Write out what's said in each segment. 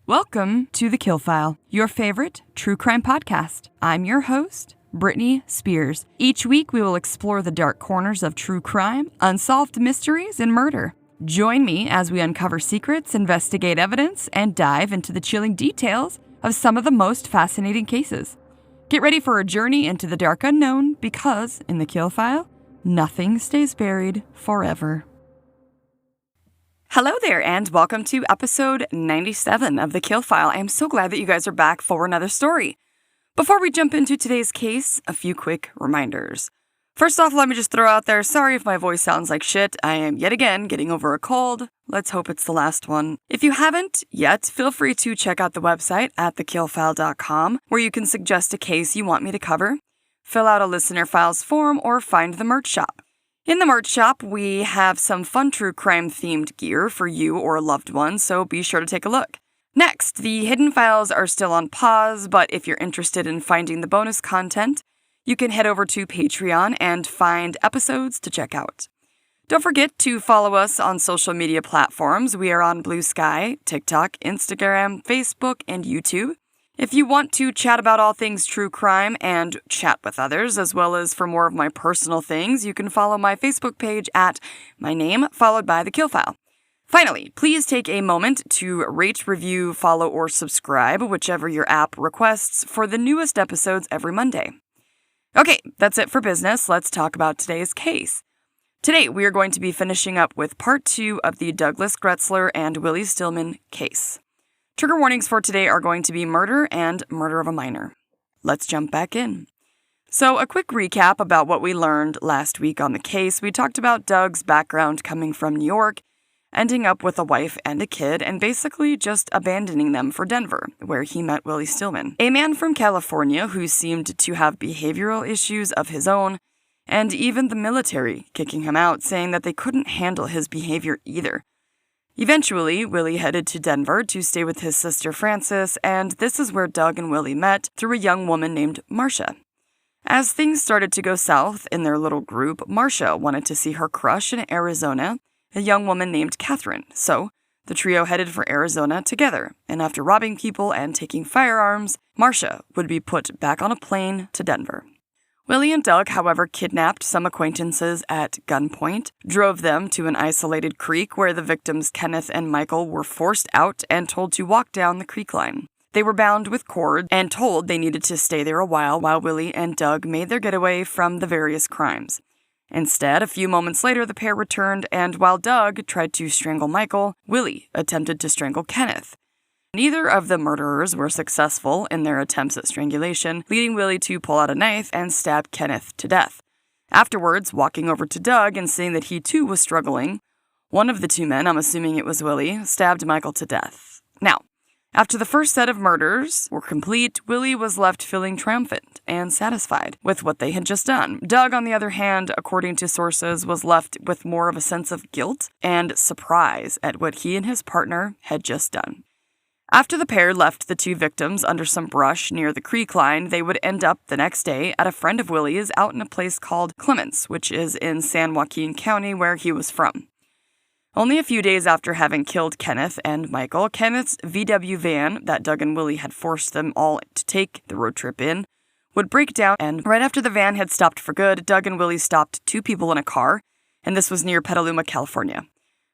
Welcome to TheKillFile, your favorite true crime podcast. I'm your host, Brittany Spears. Each week, we will explore the dark corners of true crime, unsolved mysteries, and murder. Join me as we uncover secrets, investigate evidence, and dive into the chilling details of some of the most fascinating cases. Get ready for a journey into the dark unknown because, in TheKillFile, nothing stays buried forever. Hello there, and welcome to episode 97 of TheKillFile. I am so glad that you guys are back for another story. Before we jump into today's case, a few quick reminders. First off, let me just throw out there, sorry if my voice sounds like shit. I am yet again getting over a cold. Let's hope it's the last one. If you haven't yet, feel free to check out the website at TheKillFile.com, where you can suggest a case you want me to cover, fill out a listener files form, or find the merch shop. In the merch shop, we have some fun true crime themed gear for you or a loved one, so be sure to take a look. Next, the hidden files are still on pause, but if you're interested in finding the bonus content, you can head over to Patreon and find episodes to check out. Don't forget to follow us on social media platforms. We are on Blue Sky, TikTok, Instagram, Facebook, and YouTube. If you want to chat about all things true crime and chat with others, as well as for more of my personal things, you can follow my Facebook page at my name, followed by TheKillFile. Finally, please take a moment to rate, review, follow, or subscribe, whichever your app requests, for the newest episodes every Monday. Okay, that's it for business. Let's talk about today's case. Today, we are going to be finishing up with part 2 of the Douglas Gretzler and Willie Steelman case. Trigger warnings for today are going to be murder and murder of a minor. Let's jump back in. So, a quick recap about what we learned last week on the case. We talked about Doug's background coming from New York, ending up with a wife and a kid, and basically just abandoning them for Denver, where he met Willie Steelman, a man from California who seemed to have behavioral issues of his own, and even the military kicking him out, saying that they couldn't handle his behavior either. Eventually, Willie headed to Denver to stay with his sister Frances, and this is where Doug and Willie met through a young woman named Marcia. As things started to go south in their little group, Marcia wanted to see her crush in Arizona, a young woman named Catherine, so the trio headed for Arizona together, and after robbing people and taking firearms, Marcia would be put back on a plane to Denver. Willie and Doug, however, kidnapped some acquaintances at gunpoint, drove them to an isolated creek where the victims Kenneth and Michael were forced out and told to walk down the creek line. They were bound with cords and told they needed to stay there a while Willie and Doug made their getaway from the various crimes. Instead, a few moments later, the pair returned, and while Doug tried to strangle Michael, Willie attempted to strangle Kenneth. Neither of the murderers were successful in their attempts at strangulation, leading Willie to pull out a knife and stab Kenneth to death. Afterwards, walking over to Doug and seeing that he too was struggling, one of the two men, I'm assuming it was Willie, stabbed Michael to death. Now, after the first set of murders were complete, Willie was left feeling triumphant and satisfied with what they had just done. Doug, on the other hand, according to sources, was left with more of a sense of guilt and surprise at what he and his partner had just done. After the pair left the two victims under some brush near the creek line, they would end up the next day at a friend of Willie's out in a place called Clements, which is in San Joaquin County, where he was from. Only a few days after having killed Kenneth and Michael, Kenneth's VW van that Doug and Willie had forced them all to take the road trip in would break down, and right after the van had stopped for good, Doug and Willie stopped two people in a car, and this was near Petaluma, California.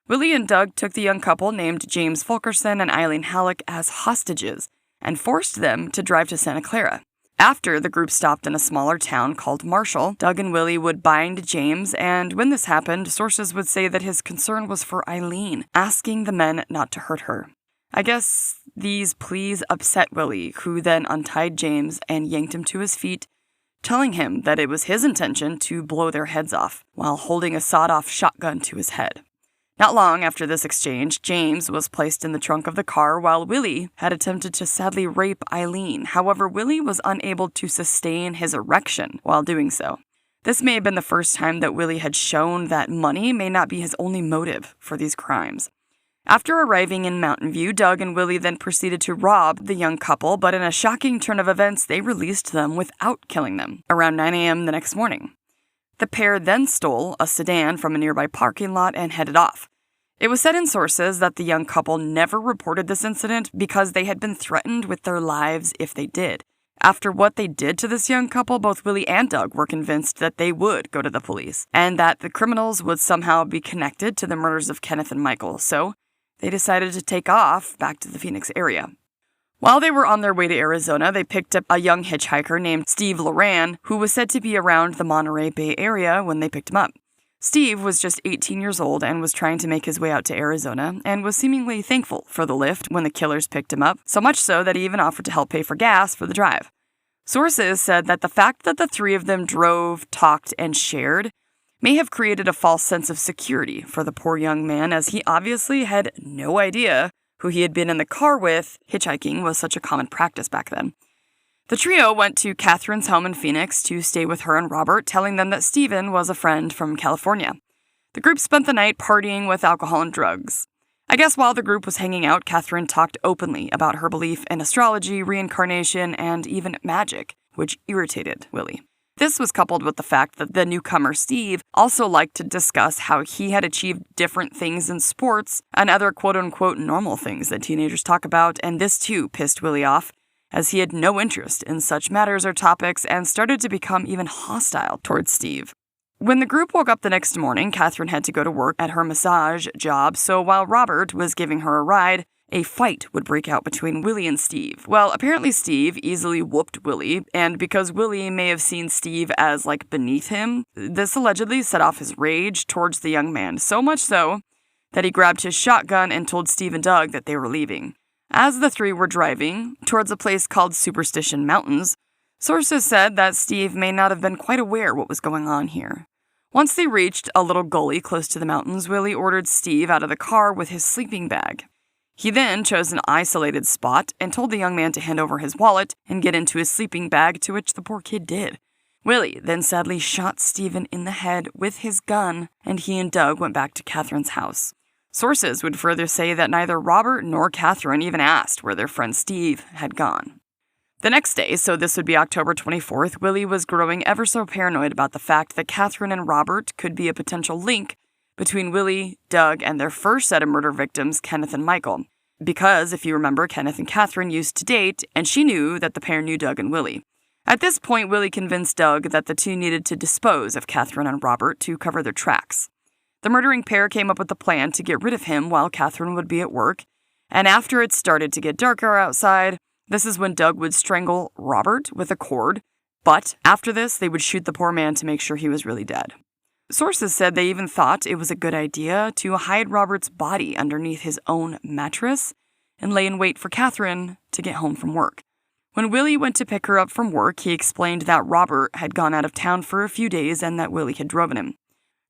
Willie and Doug took the young couple named James Fulkerson and Eileen Halleck as hostages and forced them to drive to Santa Clara. After the group stopped in a smaller town called Marshall, Doug and Willie would bind James, and when this happened, sources would say that his concern was for Eileen, asking the men not to hurt her. I guess these pleas upset Willie, who then untied James and yanked him to his feet, telling him that it was his intention to blow their heads off while holding a sawed-off shotgun to his head. Not long after this exchange, James was placed in the trunk of the car while Willie had attempted to sadly rape Eileen. However, Willie was unable to sustain his erection while doing so. This may have been the first time that Willie had shown that money may not be his only motive for these crimes. After arriving in Mountain View, Doug and Willie then proceeded to rob the young couple, but in a shocking turn of events, they released them without killing them around 9 a.m. the next morning. The pair then stole a sedan from a nearby parking lot and headed off. It was said in sources that the young couple never reported this incident because they had been threatened with their lives if they did. After what they did to this young couple, both Willie and Doug were convinced that they would go to the police, and that the criminals would somehow be connected to the murders of Kenneth and Michael, so they decided to take off back to the Phoenix area. While they were on their way to Arizona, they picked up a young hitchhiker named Steve Loran, who was said to be around the Monterey Bay area when they picked him up. Steve was just 18 years old and was trying to make his way out to Arizona and was seemingly thankful for the lift when the killers picked him up, so much so that he even offered to help pay for gas for the drive. Sources said that the fact that the three of them drove, talked, and shared may have created a false sense of security for the poor young man, as he obviously had no idea who he had been in the car with. Hitchhiking was such a common practice back then. The trio went to Catherine's home in Phoenix to stay with her and Robert, telling them that Steven was a friend from California. The group spent the night partying with alcohol and drugs. I guess while the group was hanging out, Catherine talked openly about her belief in astrology, reincarnation, and even magic, which irritated Willie. This was coupled with the fact that the newcomer Steve also liked to discuss how he had achieved different things in sports and other quote-unquote normal things that teenagers talk about, and this too pissed Willie off, as he had no interest in such matters or topics and started to become even hostile towards Steve. When the group woke up the next morning, Catherine had to go to work at her massage job, so while Robert was giving her a ride, a fight would break out between Willie and Steve. Well, apparently Steve easily whooped Willie, and because Willie may have seen Steve as, beneath him, this allegedly set off his rage towards the young man, so much so that he grabbed his shotgun and told Steve and Doug that they were leaving. As the three were driving towards a place called Superstition Mountains, sources said that Steve may not have been quite aware what was going on here. Once they reached a little gully close to the mountains, Willie ordered Steve out of the car with his sleeping bag. He then chose an isolated spot and told the young man to hand over his wallet and get into his sleeping bag, to which the poor kid did. Willie then sadly shot Steven in the head with his gun, and he and Doug went back to Catherine's house. Sources would further say that neither Robert nor Catherine even asked where their friend Steve had gone. The next day, so this would be October 24th, Willie was growing ever so paranoid about the fact that Catherine and Robert could be a potential link between Willie, Doug, and their first set of murder victims, Kenneth and Michael. Because, if you remember, Kenneth and Catherine used to date, and she knew that the pair knew Doug and Willie. At this point, Willie convinced Doug that the two needed to dispose of Catherine and Robert to cover their tracks. The murdering pair came up with the plan to get rid of him while Catherine would be at work, and after it started to get darker outside, this is when Doug would strangle Robert with a cord, but after this, they would shoot the poor man to make sure he was really dead. Sources said they even thought it was a good idea to hide Robert's body underneath his own mattress and lay in wait for Catherine to get home from work. When Willie went to pick her up from work, he explained that Robert had gone out of town for a few days and that Willie had driven him.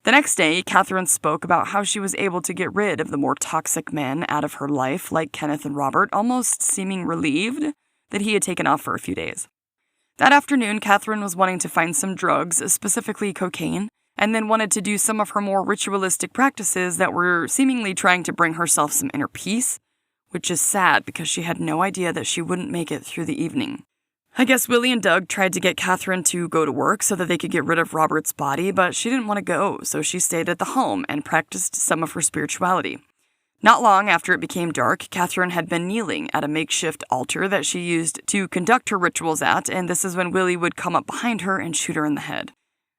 The next day, Catherine spoke about how she was able to get rid of the more toxic men out of her life, like Kenneth and Robert, almost seeming relieved that he had taken off for a few days. That afternoon, Catherine was wanting to find some drugs, specifically cocaine, and then wanted to do some of her more ritualistic practices that were seemingly trying to bring herself some inner peace, which is sad because she had no idea that she wouldn't make it through the evening. I guess Willie and Doug tried to get Catherine to go to work so that they could get rid of Robert's body, but she didn't want to go, so she stayed at the home and practiced some of her spirituality. Not long after it became dark, Catherine had been kneeling at a makeshift altar that she used to conduct her rituals at, and this is when Willie would come up behind her and shoot her in the head.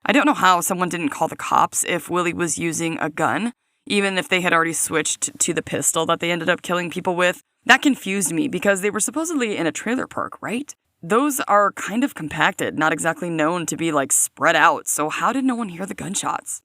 I don't know how someone didn't call the cops if Willie was using a gun, even if they had already switched to the pistol that they ended up killing people with. That confused me because they were supposedly in a trailer park, right? Those are kind of compacted, not exactly known to be spread out, so how did no one hear the gunshots?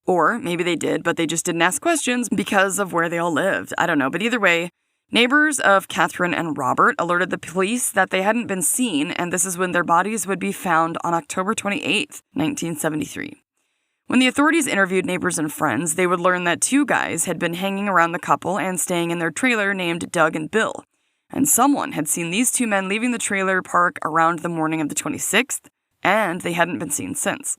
Or maybe they did, but they just didn't ask questions because of where they all lived. I don't know, but either way, neighbors of Catherine and Robert alerted the police that they hadn't been seen, and this is when their bodies would be found on October 28th, 1973. When the authorities interviewed neighbors and friends, they would learn that two guys had been hanging around the couple and staying in their trailer named Doug and Bill. And someone had seen these two men leaving the trailer park around the morning of the 26th, and they hadn't been seen since.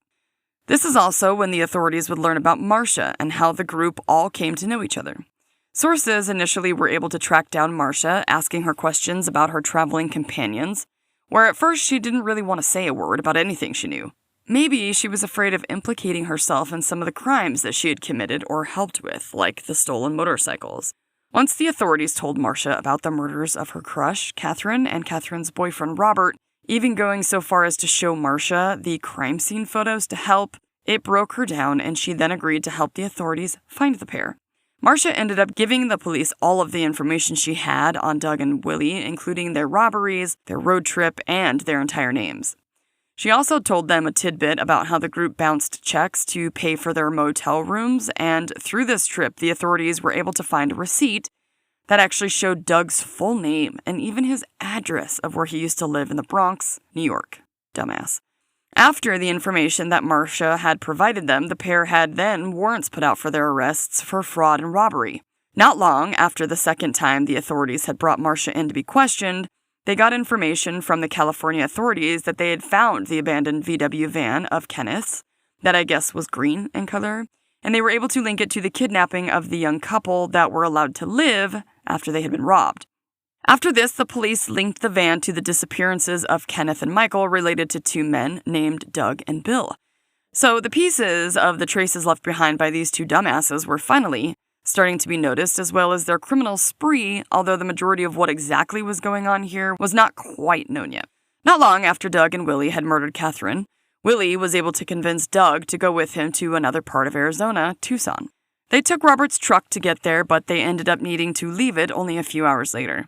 This is also when the authorities would learn about Marcia and how the group all came to know each other. Sources initially were able to track down Marcia, asking her questions about her traveling companions, where at first she didn't really want to say a word about anything she knew. Maybe she was afraid of implicating herself in some of the crimes that she had committed or helped with, like the stolen motorcycles. Once the authorities told Marcia about the murders of her crush, Catherine, and Catherine's boyfriend, Robert, even going so far as to show Marcia the crime scene photos to help, it broke her down, and she then agreed to help the authorities find the pair. Marcia ended up giving the police all of the information she had on Doug and Willie, including their robberies, their road trip, and their entire names. She also told them a tidbit about how the group bounced checks to pay for their motel rooms, and through this trip, the authorities were able to find a receipt that actually showed Doug's full name and even his address of where he used to live in the Bronx, New York. Dumbass. After the information that Marcia had provided them, the pair had then warrants put out for their arrests for fraud and robbery. Not long after the second time the authorities had brought Marcia in to be questioned, they got information from the California authorities that they had found the abandoned VW van of Kenneth's, that I guess was green in color, and they were able to link it to the kidnapping of the young couple that were allowed to live after they had been robbed. After this, the police linked the van to the disappearances of Kenneth and Michael related to two men named Doug and Bill. So the pieces of the traces left behind by these two dumbasses were finally starting to be noticed, as well as their criminal spree, although the majority of what exactly was going on here was not quite known yet. Not long after Doug and Willie had murdered Catherine, Willie was able to convince Doug to go with him to another part of Arizona, Tucson. They took Robert's truck to get there, but they ended up needing to leave it only a few hours later.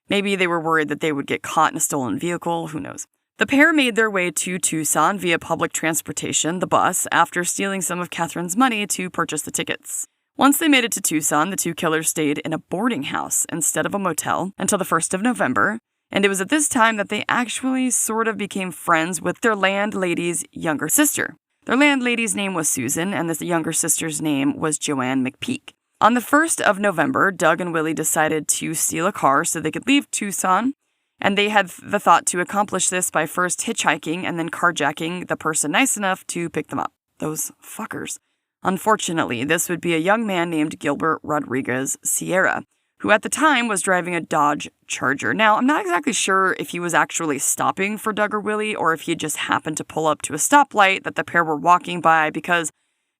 Maybe they were worried that they would get caught in a stolen vehicle, who knows. The pair made their way to Tucson via public transportation, the bus, after stealing some of Catherine's money to purchase the tickets. Once they made it to Tucson, the two killers stayed in a boarding house instead of a motel until the 1st of November, and it was at this time that they actually sort of became friends with their landlady's younger sister. Their landlady's name was Susan, and the younger sister's name was Joanne McPeak. On the 1st of November, Doug and Willie decided to steal a car so they could leave Tucson, and they had the thought to accomplish this by first hitchhiking and then carjacking the person nice enough to pick them up. Those fuckers. Unfortunately, this would be a young man named Gilbert Rodriguez Sierra, who at the time was driving a Dodge Charger. Now, I'm not exactly sure if he was actually stopping for Doug or Willie, or if he just happened to pull up to a stoplight that the pair were walking by, because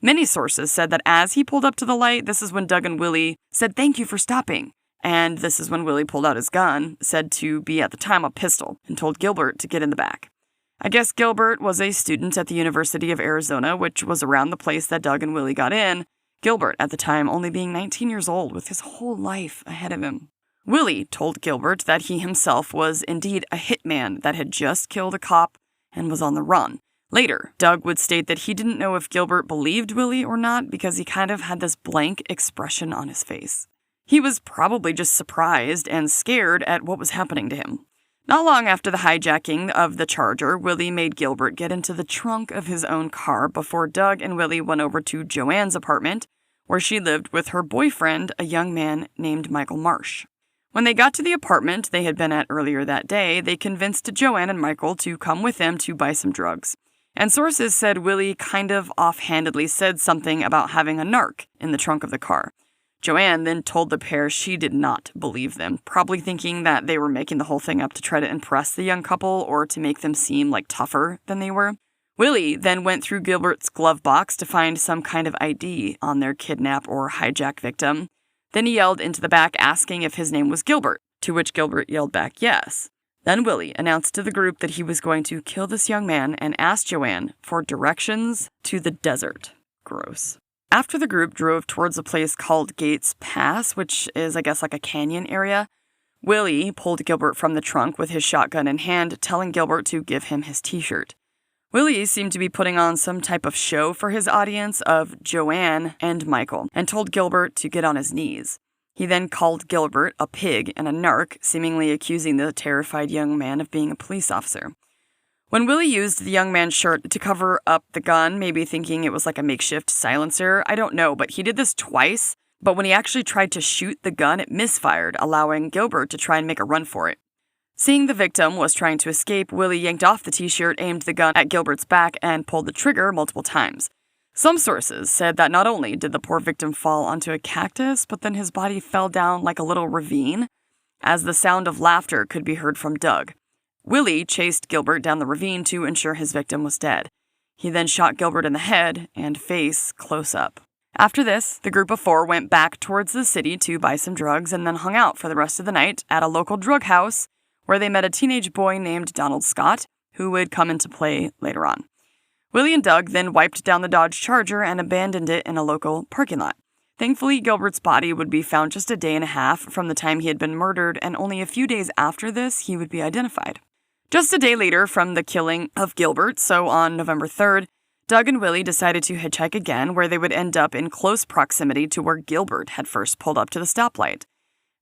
many sources said that as he pulled up to the light, this is when Doug and Willie said, "Thank you for stopping." And this is when Willie pulled out his gun, said to be at the time a pistol, and told Gilbert to get in the back. I guess Gilbert was a student at the University of Arizona, which was around the place that Doug and Willie got in, Gilbert at the time only being 19 years old with his whole life ahead of him. Willie told Gilbert that he himself was indeed a hitman that had just killed a cop and was on the run. Later, Doug would state that he didn't know if Gilbert believed Willie or not because he kind of had this blank expression on his face. He was probably just surprised and scared at what was happening to him. Not long after the hijacking of the Charger, Willie made Gilbert get into the trunk of his own car before Doug and Willie went over to Joanne's apartment, where she lived with her boyfriend, a young man named Michael Marsh. When they got to the apartment they had been at earlier that day, they convinced Joanne and Michael to come with them to buy some drugs. And sources said Willie kind of offhandedly said something about having a narc in the trunk of the car. Joanne then told the pair she did not believe them, probably thinking that they were making the whole thing up to try to impress the young couple or to make them seem like tougher than they were. Willie then went through Gilbert's glove box to find some kind of ID on their kidnap or hijack victim. Then he yelled into the back asking if his name was Gilbert, to which Gilbert yelled back yes. Then Willie announced to the group that he was going to kill this young man and asked Joanne for directions to the desert. Gross. After the group drove towards a place called Gates Pass, which is, I guess, like a canyon area, Willie pulled Gilbert from the trunk with his shotgun in hand, telling Gilbert to give him his t-shirt. Willie seemed to be putting on some type of show for his audience of Joanne and Michael, and told Gilbert to get on his knees. He then called Gilbert a pig and a narc, seemingly accusing the terrified young man of being a police officer. When Willie used the young man's shirt to cover up the gun, maybe thinking it was like a makeshift silencer, I don't know, but he did this twice. But when he actually tried to shoot the gun, it misfired, allowing Gilbert to try and make a run for it. Seeing the victim was trying to escape, Willie yanked off the t-shirt, aimed the gun at Gilbert's back, and pulled the trigger multiple times. Some sources said that not only did the poor victim fall onto a cactus, but then his body fell down like a little ravine, as the sound of laughter could be heard from Doug. Willie chased Gilbert down the ravine to ensure his victim was dead. He then shot Gilbert in the head and face close up. After this, the group of 4 went back towards the city to buy some drugs and then hung out for the rest of the night at a local drug house where they met a teenage boy named Donald Scott, who would come into play later on. Willie and Doug then wiped down the Dodge Charger and abandoned it in a local parking lot. Thankfully, Gilbert's body would be found just a day and a half from the time he had been murdered, and only a few days after this, he would be identified. Just a day later from the killing of Gilbert, so on November 3rd, Doug and Willie decided to hitchhike again, where they would end up in close proximity to where Gilbert had first pulled up to the stoplight.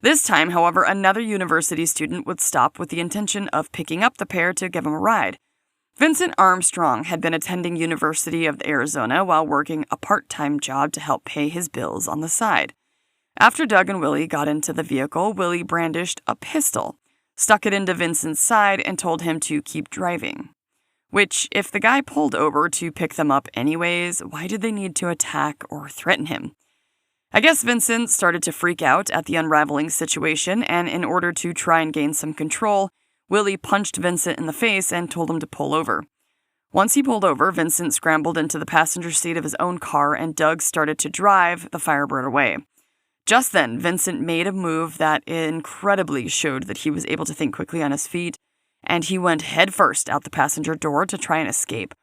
This time, however, another university student would stop with the intention of picking up the pair to give them a ride. Vincent Armstrong had been attending University of Arizona while working a part-time job to help pay his bills on the side. After Doug and Willie got into the vehicle, Willie brandished a pistol, stuck it into Vincent's side, and told him to keep driving. Which, if the guy pulled over to pick them up anyways, why did they need to attack or threaten him? I guess Vincent started to freak out at the unraveling situation, and in order to try and gain some control, Willie punched Vincent in the face and told him to pull over. Once he pulled over, Vincent scrambled into the passenger seat of his own car and Doug started to drive the Firebird away. Just then, Vincent made a move that incredibly showed that he was able to think quickly on his feet, and he went headfirst out the passenger door to try and escape.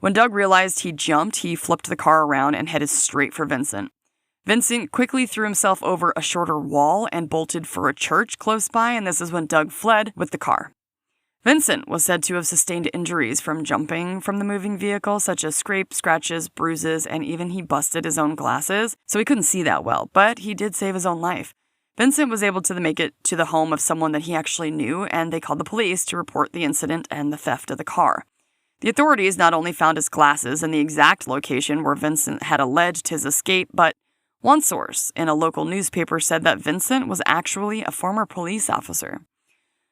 When Doug realized he jumped, he flipped the car around and headed straight for Vincent. Vincent quickly threw himself over a shorter wall and bolted for a church close by, and this is when Doug fled with the car. Vincent was said to have sustained injuries from jumping from the moving vehicle, such as scrapes, scratches, bruises, and even he busted his own glasses, so he couldn't see that well, but he did save his own life. Vincent was able to make it to the home of someone that he actually knew, and they called the police to report the incident and the theft of the car. The authorities not only found his glasses in the exact location where Vincent had alleged his escape, but one source in a local newspaper said that Vincent was actually a former police officer.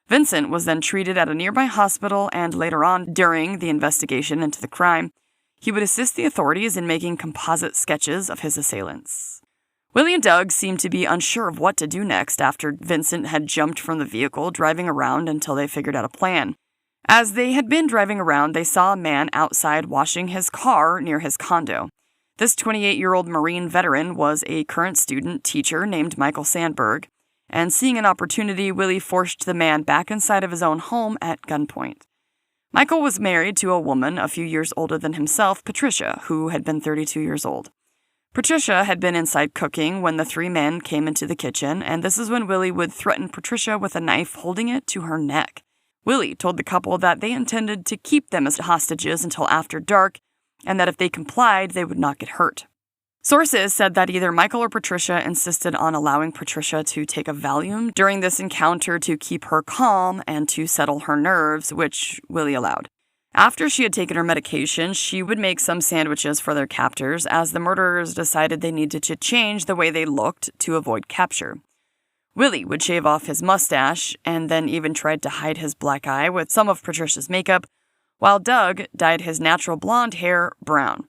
Vincent was then treated at a nearby hospital, and later on, during the investigation into the crime, he would assist the authorities in making composite sketches of his assailants. Willie and Doug seemed to be unsure of what to do next after Vincent had jumped from the vehicle, driving around until they figured out a plan. As they had been driving around, they saw a man outside washing his car near his condo. This 28-year-old Marine veteran was a current student teacher named Michael Sandberg, and seeing an opportunity, Willie forced the man back inside of his own home at gunpoint. Michael was married to a woman a few years older than himself, Patricia, who had been 32 years old. Patricia had been inside cooking when the 3 men came into the kitchen, and this is when Willie would threaten Patricia with a knife, holding it to her neck. Willie told the couple that they intended to keep them as hostages until after dark, and that if they complied, they would not get hurt. Sources said that either Michael or Patricia insisted on allowing Patricia to take a Valium during this encounter to keep her calm and to settle her nerves, which Willie allowed. After she had taken her medication, she would make some sandwiches for their captors, as the murderers decided they needed to change the way they looked to avoid capture. Willie would shave off his mustache and then even tried to hide his black eye with some of Patricia's makeup, while Doug dyed his natural blonde hair brown.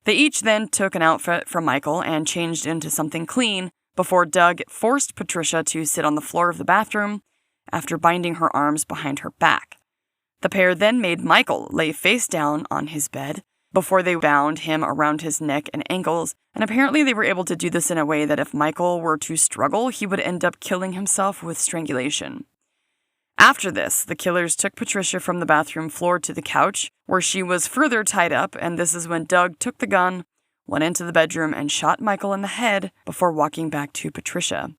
They each then took an outfit from Michael and changed into something clean before Doug forced Patricia to sit on the floor of the bathroom after binding her arms behind her back. The pair then made Michael lay face down on his bed before they bound him around his neck and ankles, and apparently they were able to do this in a way that if Michael were to struggle, he would end up killing himself with strangulation. After this, the killers took Patricia from the bathroom floor to the couch, where she was further tied up, and this is when Doug took the gun, went into the bedroom, and shot Michael in the head before walking back to Patricia.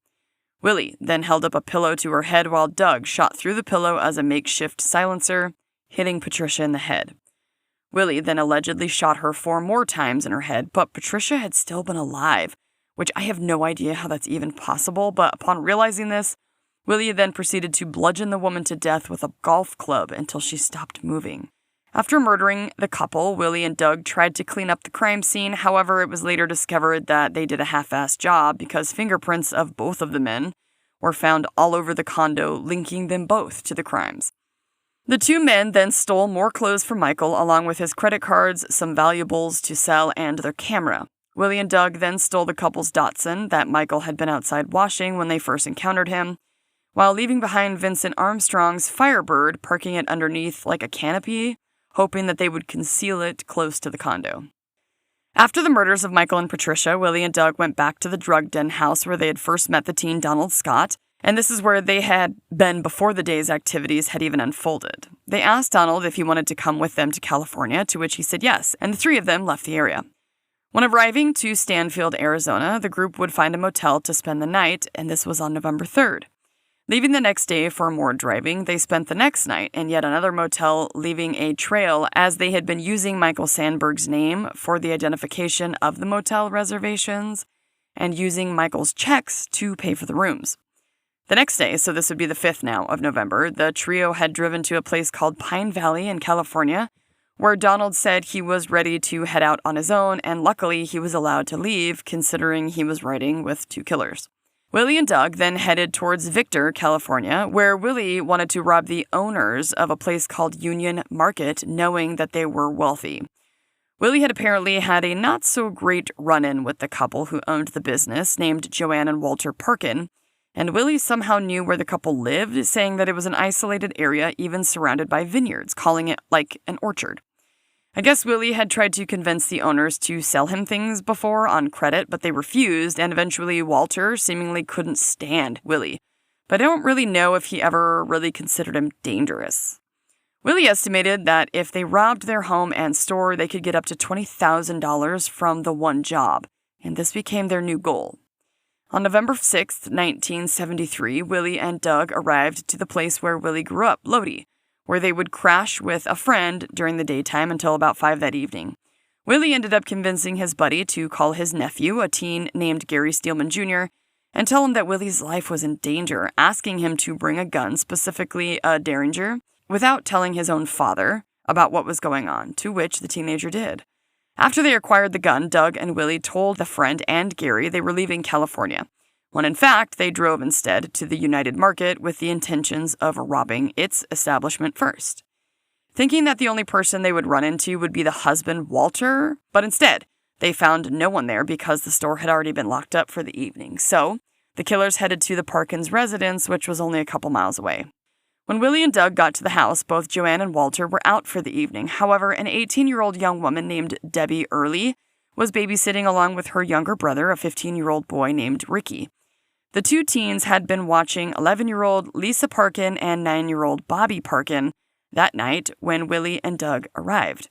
Willie then held up a pillow to her head while Doug shot through the pillow as a makeshift silencer, hitting Patricia in the head. Willie then allegedly shot her 4 more times in her head, but Patricia had still been alive, which I have no idea how that's even possible, but upon realizing this, Willie then proceeded to bludgeon the woman to death with a golf club until she stopped moving. After murdering the couple, Willie and Doug tried to clean up the crime scene. However, it was later discovered that they did a half-assed job because fingerprints of both of the men were found all over the condo, linking them both to the crimes. The 2 men then stole more clothes from Michael, along with his credit cards, some valuables to sell, and their camera. Willie and Doug then stole the couple's Datsun that Michael had been outside washing when they first encountered him, while leaving behind Vincent Armstrong's Firebird, parking it underneath like a canopy hoping that they would conceal it close to the condo. After the murders of Michael and Patricia, Willie and Doug went back to the drug den house where they had first met the teen Donald Scott, and this is where they had been before the day's activities had even unfolded. They asked Donald if he wanted to come with them to California, to which he said yes, and the three of them left the area. When arriving to Stanfield, Arizona, the group would find a motel to spend the night, and this was on November 3rd. Leaving the next day for more driving, they spent the next night in yet another motel, leaving a trail as they had been using Michael Sandberg's name for the identification of the motel reservations and using Michael's checks to pay for the rooms. The next day, so this would be the 5th now of November, the trio had driven to a place called Pine Valley in California, where Donald said he was ready to head out on his own, and luckily he was allowed to leave, considering he was riding with two killers. Willie and Doug then headed towards Victor, California, where Willie wanted to rob the owners of a place called Union Market, knowing that they were wealthy. Willie had apparently had a not-so-great run-in with the couple who owned the business, named Joanne and Walter Perkin, and Willie somehow knew where the couple lived, saying that it was an isolated area, even surrounded by vineyards, calling it like an orchard. I guess Willie had tried to convince the owners to sell him things before on credit, but they refused, and eventually Walter seemingly couldn't stand Willie. But I don't really know if he ever really considered him dangerous. Willie estimated that if they robbed their home and store, they could get up to $20,000 from the one job, and this became their new goal. On November 6, 1973, Willie and Doug arrived to the place where Willie grew up, Lodi, where they would crash with a friend during the daytime until about 5 that evening. Willie ended up convincing his buddy to call his nephew, a teen named Gary Steelman Jr., and tell him that Willie's life was in danger, asking him to bring a gun, specifically a Derringer, without telling his own father about what was going on, to which the teenager did. After they acquired the gun, Doug and Willie told the friend and Gary they were leaving California, when in fact they drove instead to the United Market with the intentions of robbing its establishment first. Thinking that the only person they would run into would be the husband, Walter, but instead, they found no one there because the store had already been locked up for the evening. So, the killers headed to the Parkins residence, which was only a couple miles away. When Willie and Doug got to the house, both Joanne and Walter were out for the evening. However, an 18-year-old young woman named Debbie Early was babysitting along with her younger brother, a 15-year-old boy named Ricky. The two teens had been watching 11-year-old Lisa Parkin and 9-year-old Bobby Parkin that night when Willie and Doug arrived.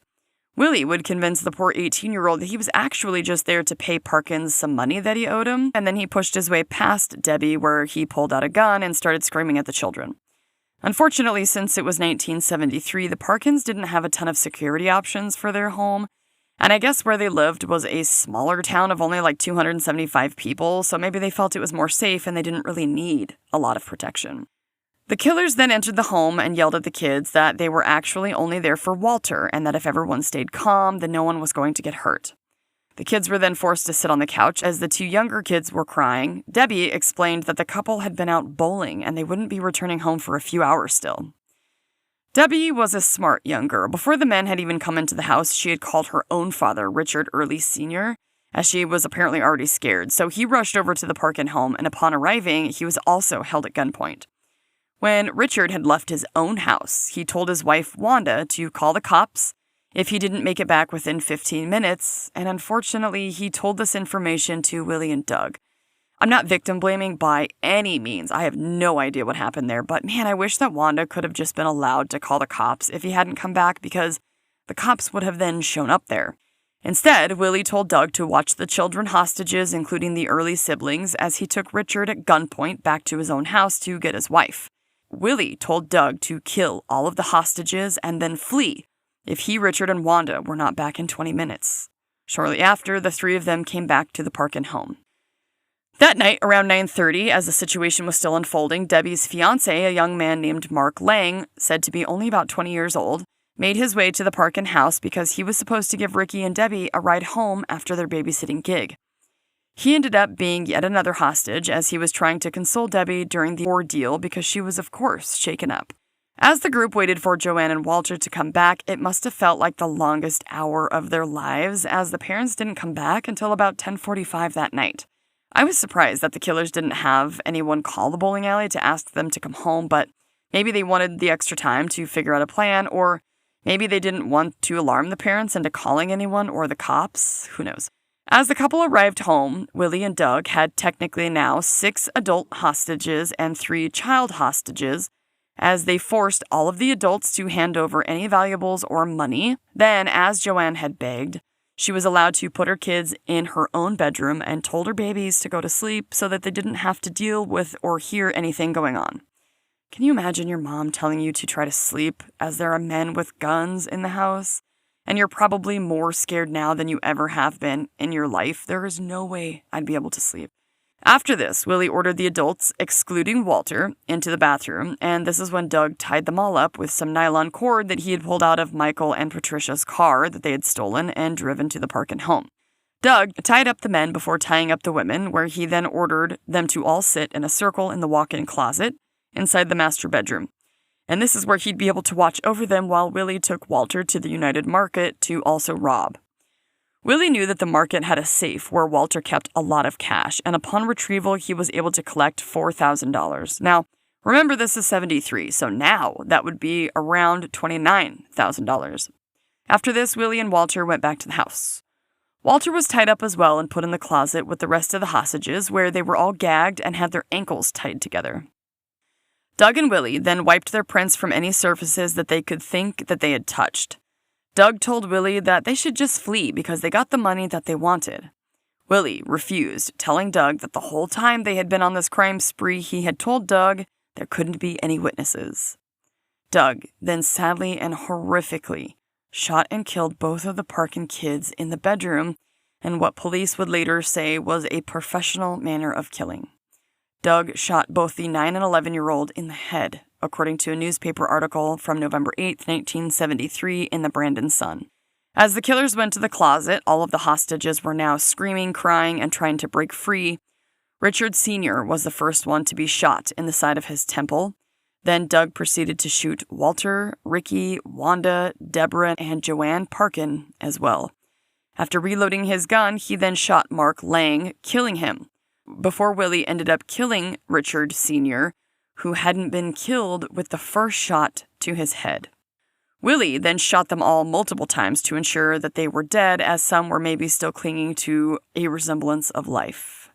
Willie would convince the poor 18-year-old that he was actually just there to pay Parkins some money that he owed him, and then he pushed his way past Debbie where he pulled out a gun and started screaming at the children. Unfortunately, since it was 1973, the Parkins didn't have a ton of security options for their home, and I guess where they lived was a smaller town of only like 275 people, so maybe they felt it was more safe and they didn't really need a lot of protection. The killers then entered the home and yelled at the kids that they were actually only there for Walter, and that if everyone stayed calm, then no one was going to get hurt. The kids were then forced to sit on the couch as the two younger kids were crying. Debbie explained that the couple had been out bowling and they wouldn't be returning home for a few hours still. Debbie was a smart young girl. Before the men had even come into the house, she had called her own father, Richard Early Sr., as she was apparently already scared. So he rushed over to the Parkin home, and upon arriving, he was also held at gunpoint. When Richard had left his own house, he told his wife, Wanda, to call the cops if he didn't make it back within 15 minutes, and unfortunately, he told this information to Willie and Doug. I'm not victim blaming by any means. I have no idea what happened there, but man, I wish that Wanda could have just been allowed to call the cops if he hadn't come back, because the cops would have then shown up there. Instead, Willie told Doug to watch the children hostages, including the Early siblings, as he took Richard at gunpoint back to his own house to get his wife. Willie told Doug to kill all of the hostages and then flee if he, Richard, and Wanda were not back in 20 minutes. Shortly after, the three of them came back to the Parkin home. That night, around 9:30, as the situation was still unfolding, Debbie's fiancé, a young man named Mark Lang, said to be only about 20 years old, made his way to the Parkin house because he was supposed to give Ricky and Debbie a ride home after their babysitting gig. He ended up being yet another hostage as he was trying to console Debbie during the ordeal because she was, of course, shaken up. As the group waited for Joanne and Walter to come back, it must have felt like the longest hour of their lives, as the parents didn't come back until about 10:45 that night. I was surprised that the killers didn't have anyone call the bowling alley to ask them to come home, but maybe they wanted the extra time to figure out a plan, or Maybe they didn't want to alarm the parents into calling anyone or the cops. Who knows? As the couple arrived home, Willie and Doug had technically now 6 adult hostages and 3 child hostages, as they forced all of the adults to hand over any valuables or money. Then, as Joanne had begged, she was allowed to put her kids in her own bedroom and told her babies to go to sleep so that they didn't have to deal with or hear anything going on. Can you imagine your mom telling you to try to sleep as there are men with guns in the house? And you're probably more scared now than you ever have been in your life. There is no way I'd be able to sleep. After this, Willie ordered the adults, excluding Walter, into the bathroom, and this is when Doug tied them all up with some nylon cord that he had pulled out of Michael and Patricia's car that they had stolen and driven to the Parkin home. Doug tied up the men before tying up the women, where he then ordered them to all sit in a circle in the walk-in closet inside the master bedroom. And this is where he'd be able to watch over them while Willie took Walter to the United Market to also rob. Willie knew that the market had a safe where Walter kept a lot of cash, and upon retrieval, he was able to collect $4,000. Now, remember this is 73, so now that would be around $29,000. After this, Willie and Walter went back to the house. Walter was tied up as well and put in the closet with the rest of the hostages, where they were all gagged and had their ankles tied together. Doug and Willie then wiped their prints from any surfaces that they could think that they had touched. Doug told Willie that they should just flee because they got the money that they wanted. Willie refused, telling Doug that the whole time they had been on this crime spree, he had told Doug there couldn't be any witnesses. Doug then sadly and horrifically shot and killed both of the Parkin kids in the bedroom in what police would later say was a professional manner of killing. Doug shot both the 9 and 11-year-old in the head, according to a newspaper article from November 8, 1973 in the Brandon Sun. As the killers went to the closet, all of the hostages were now screaming, crying, and trying to break free. Richard Sr. was the first one to be shot in the side of his temple. Then Doug proceeded to shoot Walter, Ricky, Wanda, Deborah, and Joanne Parkin as well. After reloading his gun, he then shot Mark Lang, killing him, before Willie ended up killing Richard Sr., who hadn't been killed with the first shot to his head. Willie then shot them all multiple times to ensure that they were dead, as some were maybe still clinging to a resemblance of life.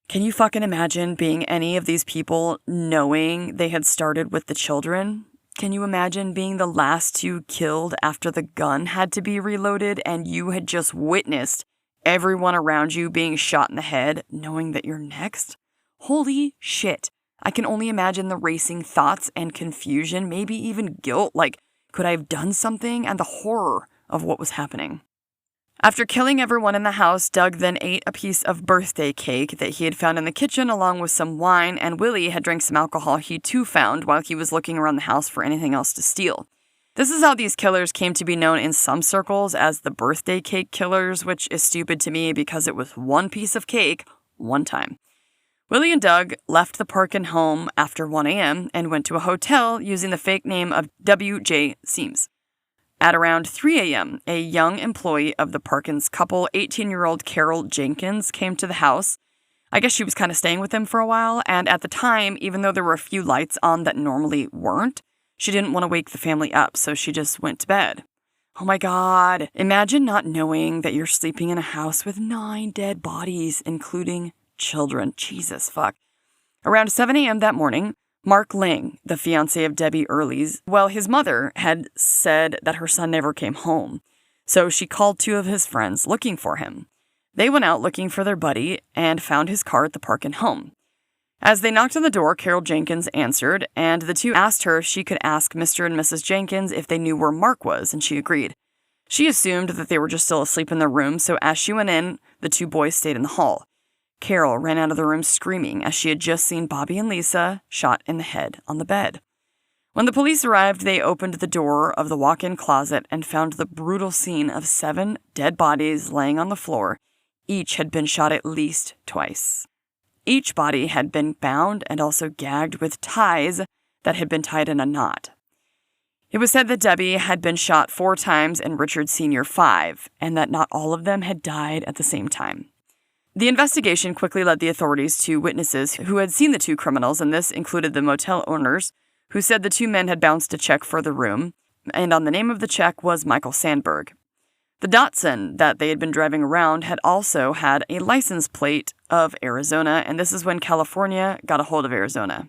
Can you fucking imagine being any of these people knowing they had started with the children? Can you imagine being the last 2 killed after the gun had to be reloaded and you had just witnessed everyone around you being shot in the head, knowing that you're next? Holy shit. I can only imagine the racing thoughts and confusion, maybe even guilt, like, could I have done something? And the horror of what was happening. After killing everyone in the house, Doug then ate a piece of birthday cake that he had found in the kitchen along with some wine, and Willie had drank some alcohol he too found while he was looking around the house for anything else to steal. This is how these killers came to be known in some circles as the birthday cake killers, which is stupid to me because it was one piece of cake, one time. Willie and Doug left the Parkin home after 1 a.m. and went to a hotel using the fake name of W.J. Seams. At around 3 a.m., a young employee of the Parkins couple, 18-year-old Carol Jenkins, came to the house. I guess she was kind of staying with them for a while, and at the time, even though there were a few lights on that normally weren't, she didn't want to wake the family up, so she just went to bed. Oh my God. Imagine not knowing that you're sleeping in a house with 9 dead bodies, including children. Jesus fuck. Around 7 a.m. that morning, Mark Lang, the fiancé of Debbie Early's, his mother had said that her son never came home, so she called 2 of his friends looking for him. They went out looking for their buddy and found his car at the Parkin home. As they knocked on the door, Carol Jenkins answered, and the 2 asked her if she could ask Mr. and Mrs. Jenkins if they knew where Mark was, and she agreed. She assumed that they were just still asleep in their room, so as she went in, the 2 boys stayed in the hall. Carol ran out of the room screaming as she had just seen Bobby and Lisa shot in the head on the bed. When the police arrived, they opened the door of the walk-in closet and found the brutal scene of 7 dead bodies laying on the floor. Each had been shot at least twice. Each body had been bound and also gagged with ties that had been tied in a knot. It was said that Debbie had been shot 4 times and Richard Sr. 5, and that not all of them had died at the same time. The investigation quickly led the authorities to witnesses who had seen the 2 criminals, and this included the motel owners, who said the 2 men had bounced a check for the room. and on the name of the check was Michael Sandberg. The Datsun that they had been driving around had also had a license plate of Arizona, and this is when California got a hold of Arizona.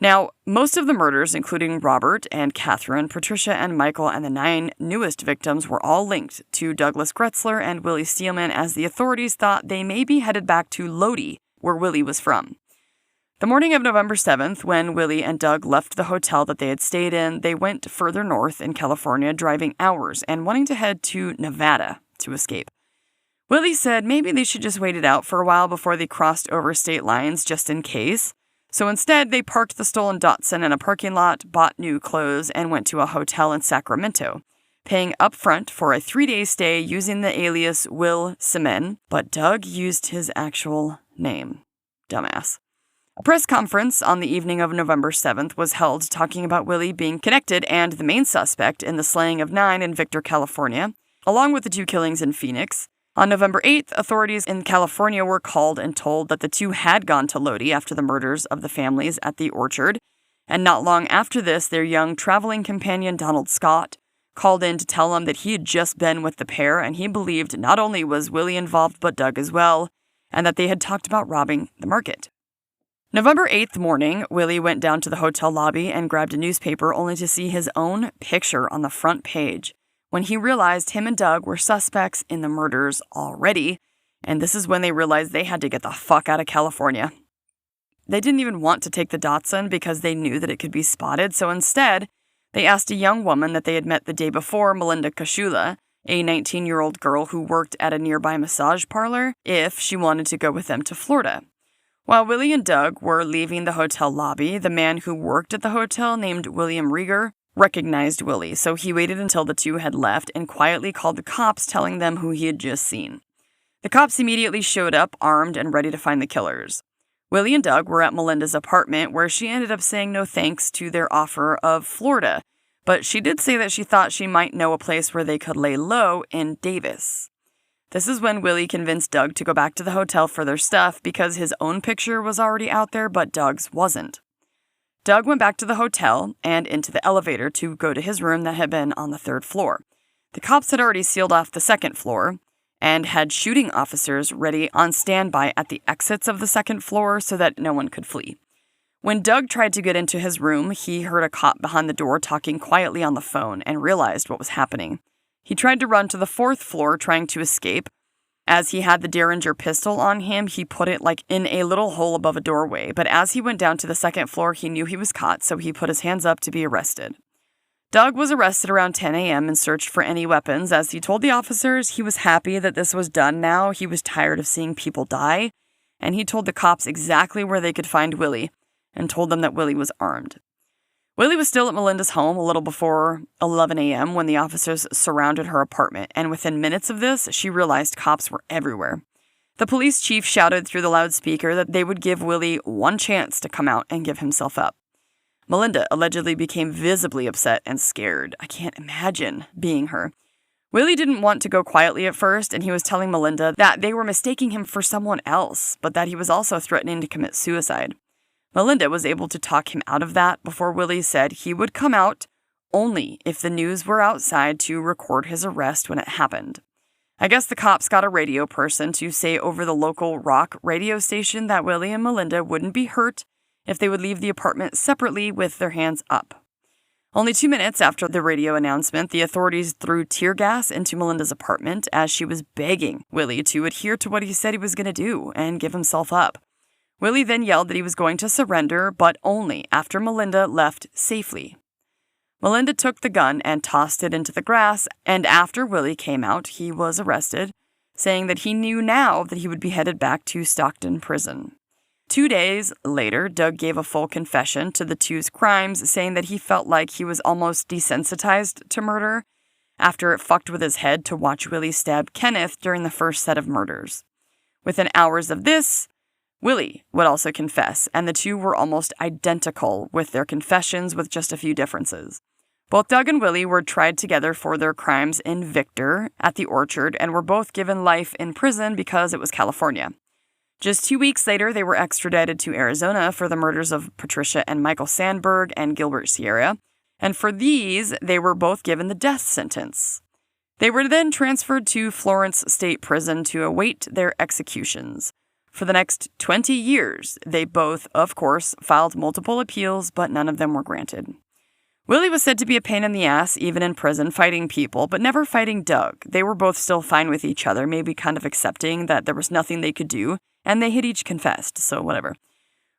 Now, most of the murders, including Robert and Catherine, Patricia and Michael, and the 9 newest victims, were all linked to Douglas Gretzler and Willie Steelman, as the authorities thought they may be headed back to Lodi, where Willie was from. The morning of November 7th, when Willie and Doug left the hotel that they had stayed in, they went further north in California, driving hours and wanting to head to Nevada to escape. Willie said maybe they should just wait it out for a while before they crossed over state lines, just in case. So instead, they parked the stolen Datsun in a parking lot, bought new clothes, and went to a hotel in Sacramento, paying up front for a 3-day stay using the alias Will Semen, but Doug used his actual name. Dumbass. A press conference on the evening of November 7th was held talking about Willie being connected and the main suspect in the slaying of 9 in Victor, California, along with the 2 killings in Phoenix. On November 8th, authorities in California were called and told that the 2 had gone to Lodi after the murders of the families at the Orchard, and not long after this, their young traveling companion, Donald Scott, called in to tell them that he had just been with the pair, and he believed not only was Willie involved but Doug as well, and that they had talked about robbing the market. November 8th morning, Willie went down to the hotel lobby and grabbed a newspaper only to see his own picture on the front page, when he realized him and Doug were suspects in the murders already, and this is when they realized they had to get the fuck out of California. They didn't even want to take the Datsun because they knew that it could be spotted, so instead, they asked a young woman that they had met the day before, Melinda Kashula, a 19-year-old girl who worked at a nearby massage parlor, if she wanted to go with them to Florida. While Willie and Doug were leaving the hotel lobby, the man who worked at the hotel, named William Rieger, recognized Willie, so he waited until the 2 had left and quietly called the cops, telling them who he had just seen. The cops immediately showed up, armed and ready to find the killers. Willie and Doug were at Melinda's apartment, where she ended up saying no thanks to their offer of Florida, but she did say that she thought she might know a place where they could lay low in Davis. This is when Willie convinced Doug to go back to the hotel for their stuff because his own picture was already out there, but Doug's wasn't. Doug went back to the hotel and into the elevator to go to his room that had been on the 3rd floor. The cops had already sealed off the 2nd floor and had shooting officers ready on standby at the exits of the 2nd floor so that no one could flee. When Doug tried to get into his room, he heard a cop behind the door talking quietly on the phone and realized what was happening. He tried to run to the 4th floor, trying to escape. As he had the Derringer pistol on him, he put it in a little hole above a doorway, but as he went down to the 2nd floor, he knew he was caught, so he put his hands up to be arrested. Doug was arrested around 10 a.m. and searched for any weapons. As he told the officers, he was happy that this was done now. He was tired of seeing people die, and he told the cops exactly where they could find Willie, and told them that Willie was armed. Willie was still at Melinda's home a little before 11 a.m. when the officers surrounded her apartment, and within minutes of this, she realized cops were everywhere. The police chief shouted through the loudspeaker that they would give Willie one chance to come out and give himself up. Melinda allegedly became visibly upset and scared. I can't imagine being her. Willie didn't want to go quietly at first, and he was telling Melinda that they were mistaking him for someone else, but that he was also threatening to commit suicide. Melinda was able to talk him out of that before Willie said he would come out only if the news were outside to record his arrest when it happened. I guess the cops got a radio person to say over the local rock radio station that Willie and Melinda wouldn't be hurt if they would leave the apartment separately with their hands up. Only 2 minutes after the radio announcement, the authorities threw tear gas into Melinda's apartment as she was begging Willie to adhere to what he said he was going to do and give himself up. Willie then yelled that he was going to surrender, but only after Melinda left safely. Melinda took the gun and tossed it into the grass, and after Willie came out, he was arrested, saying that he knew now that he would be headed back to Stockton Prison. 2 days later, Doug gave a full confession to the 2's crimes, saying that he felt like he was almost desensitized to murder after it fucked with his head to watch Willie stab Kenneth during the first set of murders. Within hours of this, Willie would also confess, and the 2 were almost identical with their confessions with just a few differences. Both Doug and Willie were tried together for their crimes in Victor at the Orchard and were both given life in prison because it was California. Just 2 weeks later, they were extradited to Arizona for the murders of Patricia and Michael Sandberg and Gilbert Sierra, And for these, they were both given the death sentence. They were then transferred to Florence State Prison to await their executions. For the next 20 years, they both, of course, filed multiple appeals, but none of them were granted. Willie was said to be a pain in the ass, even in prison, fighting people, but never fighting Doug. They were both still fine with each other, maybe kind of accepting that there was nothing they could do, and they had each confessed, so whatever.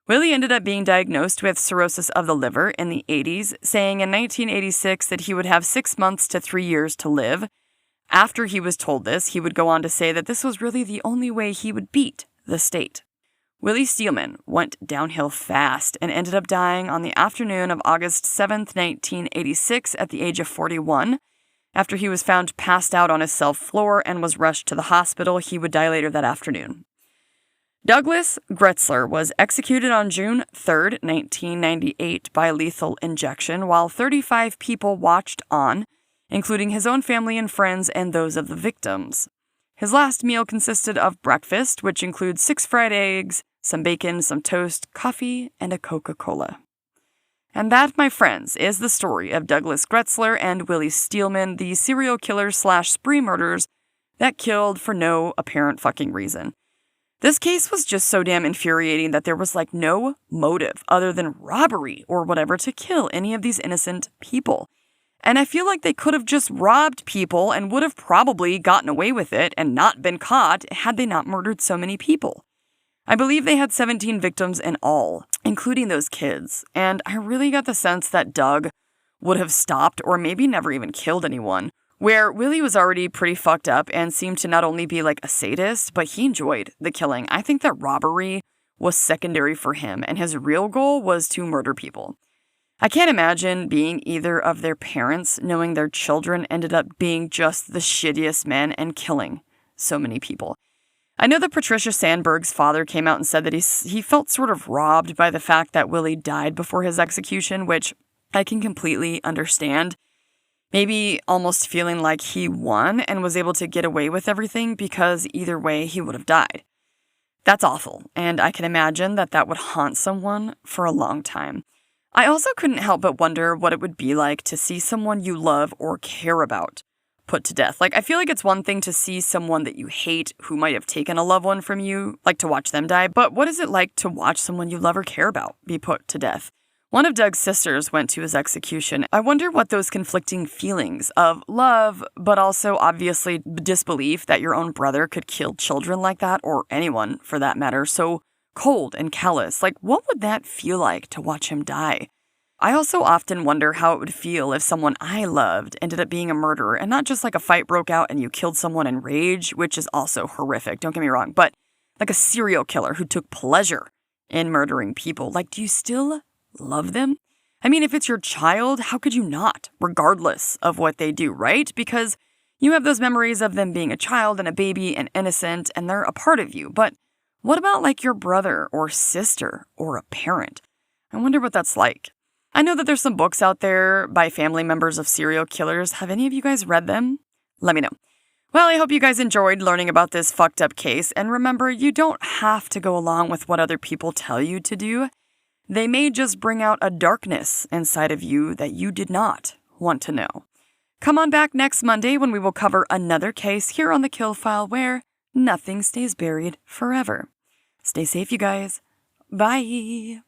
Willie ended up being diagnosed with cirrhosis of the liver in the 80s, saying in 1986 that he would have 6 months to 3 years to live. After he was told this, he would go on to say that this was really the only way he would beat the state. Willie Steelman went downhill fast and ended up dying on the afternoon of August 7, 1986 at the age of 41. After he was found passed out on his cell floor and was rushed to the hospital, he would die later that afternoon. Douglas Gretzler was executed on June 3, 1998 by lethal injection, while 35 people watched on, including his own family and friends and those of the victims. His last meal consisted of breakfast, which includes 6 fried eggs, some bacon, some toast, coffee, and a Coca-Cola. And that, my friends, is the story of Douglas Gretzler and Willie Steelman, the serial killers/spree murderers that killed for no apparent fucking reason. This case was just so damn infuriating that there was no motive other than robbery or whatever to kill any of these innocent people. And I feel like they could have just robbed people and would have probably gotten away with it and not been caught had they not murdered so many people. I believe they had 17 victims in all, including those kids, and I really got the sense that Doug would have stopped or maybe never even killed anyone, where Willie was already pretty fucked up and seemed to not only be a sadist, but he enjoyed the killing. I think that robbery was secondary for him, and his real goal was to murder people. I can't imagine being either of their parents, knowing their children ended up being just the shittiest men and killing so many people. I know that Patricia Sandberg's father came out and said that he felt sort of robbed by the fact that Willie died before his execution, which I can completely understand. Maybe almost feeling like he won and was able to get away with everything because either way he would have died. That's awful, and I can imagine that that would haunt someone for a long time. I also couldn't help but wonder what it would be like to see someone you love or care about put to death. I feel like it's one thing to see someone that you hate who might have taken a loved one from you, to watch them die, but what is it like to watch someone you love or care about be put to death? One of Doug's sisters went to his execution. I wonder what those conflicting feelings of love, but also obviously disbelief that your own brother could kill children like that, or anyone for that matter, so cold and callous. What would that feel like to watch him die? I also often wonder how it would feel if someone I loved ended up being a murderer, and not just a fight broke out and you killed someone in rage, which is also horrific, don't get me wrong, but a serial killer who took pleasure in murdering people. Do you still love them? I mean, if it's your child, how could you not, regardless of what they do, right? Because you have those memories of them being a child and a baby and innocent, and they're a part of you. But what about your brother or sister or a parent? I wonder what that's like. I know that there's some books out there by family members of serial killers. Have any of you guys read them? Let me know. Well, I hope you guys enjoyed learning about this fucked up case, and remember, you don't have to go along with what other people tell you to do. They may just bring out a darkness inside of you that you did not want to know. Come on back next Monday when we will cover another case here on The Kill File where nothing stays buried forever. Stay safe, you guys. Bye.